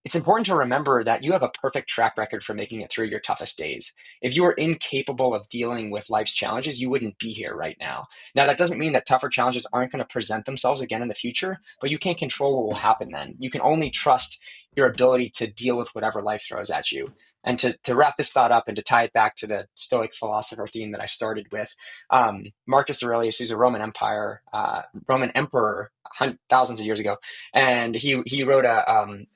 it's important to remember that you have a perfect track record for making it through your toughest days. If you were incapable of dealing with life's challenges, you wouldn't be here right now. Now, that doesn't mean that tougher challenges aren't going to present themselves again in the future, but you can't control what will happen then. You can only trust your ability to deal with whatever life throws at you. And to wrap this thought up and to tie it back to the Stoic philosopher theme that I started with, Marcus Aurelius, who's a Roman emperor thousands of years ago, and he wrote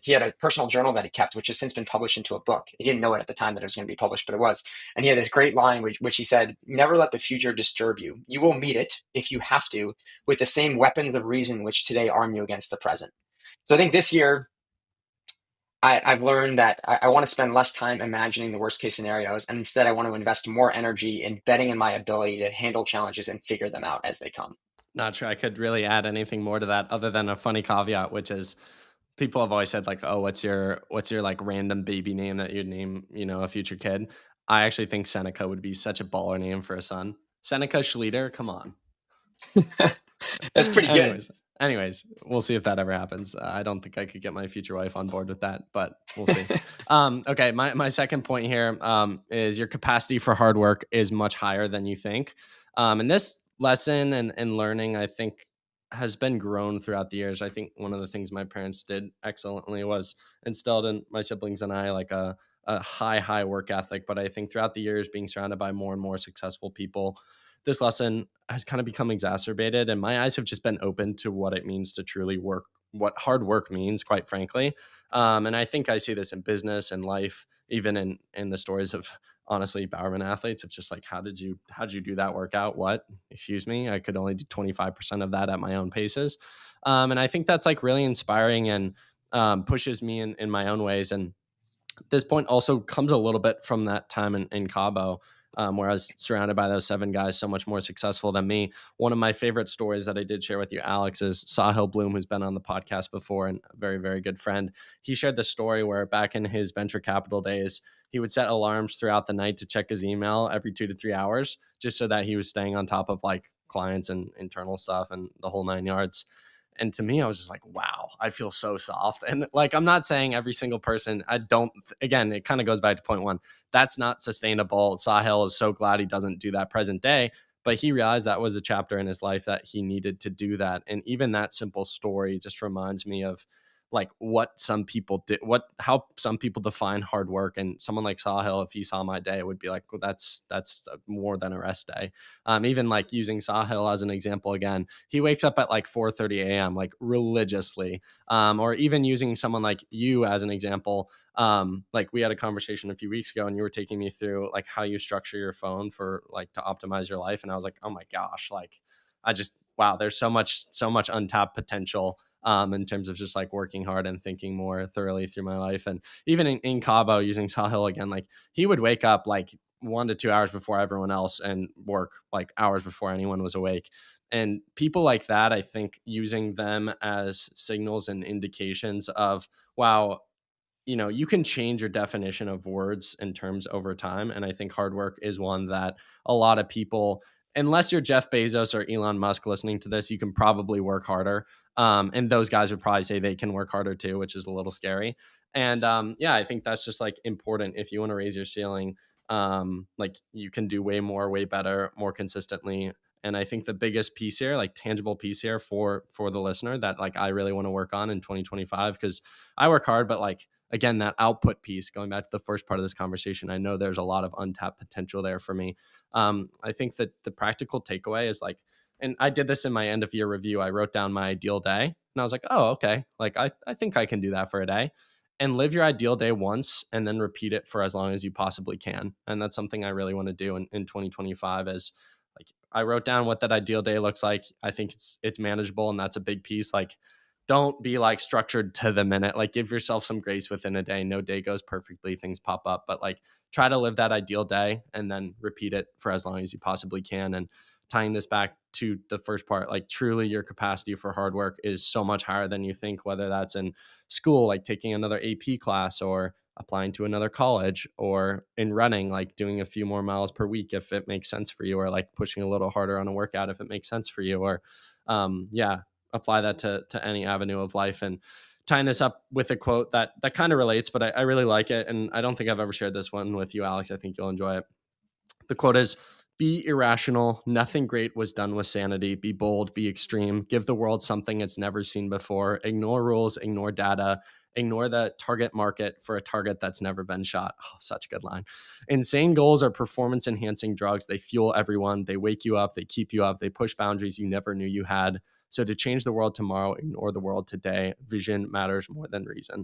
he had a personal journal that he kept, which has since been published into a book. He didn't know it at the time that it was going to be published, but it was. And he had this great line which he said, "Never let the future disturb you. You will meet it, if you have to, with the same weapons of reason which today arm you against the present." So I think this year I've learned that I want to spend less time imagining the worst case scenarios, and instead I want to invest more energy in betting in my ability to handle challenges and figure them out as they come. Not sure I could really add anything more to that other than a funny caveat, which is people have always said like, "Oh, what's your like random baby name that you'd name, a future kid?" I actually think Seneca would be such a baller name for a son. Seneca Schleter, come on. That's pretty good. anyways, we'll see if that ever happens. I don't think I could get my future wife on board with that, but we'll see. Okay, my second point here is your capacity for hard work is much higher than you think. And this lesson and learning, I think, has been grown throughout the years. I think one of the things my parents did excellently was instilled in my siblings and I like a high work ethic. But I think throughout the years, being surrounded by more and more successful people, this lesson has kind of become exacerbated, and my eyes have just been open to what it means to truly work, what hard work means, quite frankly. And I think I see this in business and life, even in the stories of honestly Bowerman athletes. It's just like, how did you do that workout? What? Excuse me, I could only do 25% of that at my own paces. And I think that's like really inspiring and pushes me in my own ways. And this point also comes a little bit from that time in Cabo, where I was surrounded by those 7 guys so much more successful than me. One of my favorite stories that I did share with you, Alex, is Sahil Bloom, who's been on the podcast before and a very, very good friend. He shared the story where back in his venture capital days, he would set alarms throughout the night to check his email every 2 to 3 hours, just so that he was staying on top of like clients and internal stuff and the whole 9 yards. And to me, I was just like, wow, I feel so soft. And like, I'm not saying every single person, again, it kind of goes back to point one. That's not sustainable. Sahil is so glad he doesn't do that present day, but he realized that was a chapter in his life that he needed to do that. And even that simple story just reminds me of like what some people did, how some people define hard work. And someone like Sahil, if he saw my day, would be like, well, that's more than a rest day. Even like using Sahil as an example again, he wakes up at like 4:30 a.m. like religiously. Or even using someone like you as an example, like we had a conversation a few weeks ago and you were taking me through like how you structure your phone for like to optimize your life. And I was like, oh my gosh, like wow, there's so much untapped potential in terms of just like working hard and thinking more thoroughly through my life. And even in Cabo, using Sahil again, like he would wake up like 1 to 2 hours before everyone else and work like hours before anyone was awake. And people like that, I think using them as signals and indications of, wow, you can change your definition of words and terms over time. And I think hard work is one that a lot of people, unless you're Jeff Bezos or Elon Musk listening to this, you can probably work harder. And those guys would probably say they can work harder too, which is a little scary. And yeah, I think that's just like important if you want to raise your ceiling. Like you can do way more, way better, more consistently. And I think the biggest piece here, like tangible piece here for the listener that like I really want to work on in 2025, because I work hard, but like again, that output piece, going back to the first part of this conversation, I know there's a lot of untapped potential there for me. I think that the practical takeaway is like, and I did this in my end of year review. I wrote down my ideal day and I was like, oh, okay. Like, I think I can do that for a day, and live your ideal day once and then repeat it for as long as you possibly can. And that's something I really want to do in 2025 is like, I wrote down what that ideal day looks like. I think it's manageable. And that's a big piece. Like, don't be like structured to the minute. Like give yourself some grace within a day. No day goes perfectly. Things pop up, but like try to live that ideal day and then repeat it for as long as you possibly can. And tying this back to the first part, like truly your capacity for hard work is so much higher than you think, whether that's in school, like taking another AP class or applying to another college, or in running, like doing a few more miles per week if it makes sense for you, or like pushing a little harder on a workout if it makes sense for you, or yeah, apply that to any avenue of life. And tying this up with a quote that kind of relates, but I really like it. And I don't think I've ever shared this one with you, Alex. I think you'll enjoy it. The quote is, be irrational. Nothing great was done with sanity. Be bold, be extreme. Give the world something it's never seen before. Ignore rules, ignore data, ignore the target market for a target that's never been shot. Oh, such a good line. Insane goals are performance enhancing drugs. They fuel everyone. They wake you up. They keep you up. They push boundaries you never knew you had. So to change the world tomorrow, ignore the world today. Vision matters more than reason.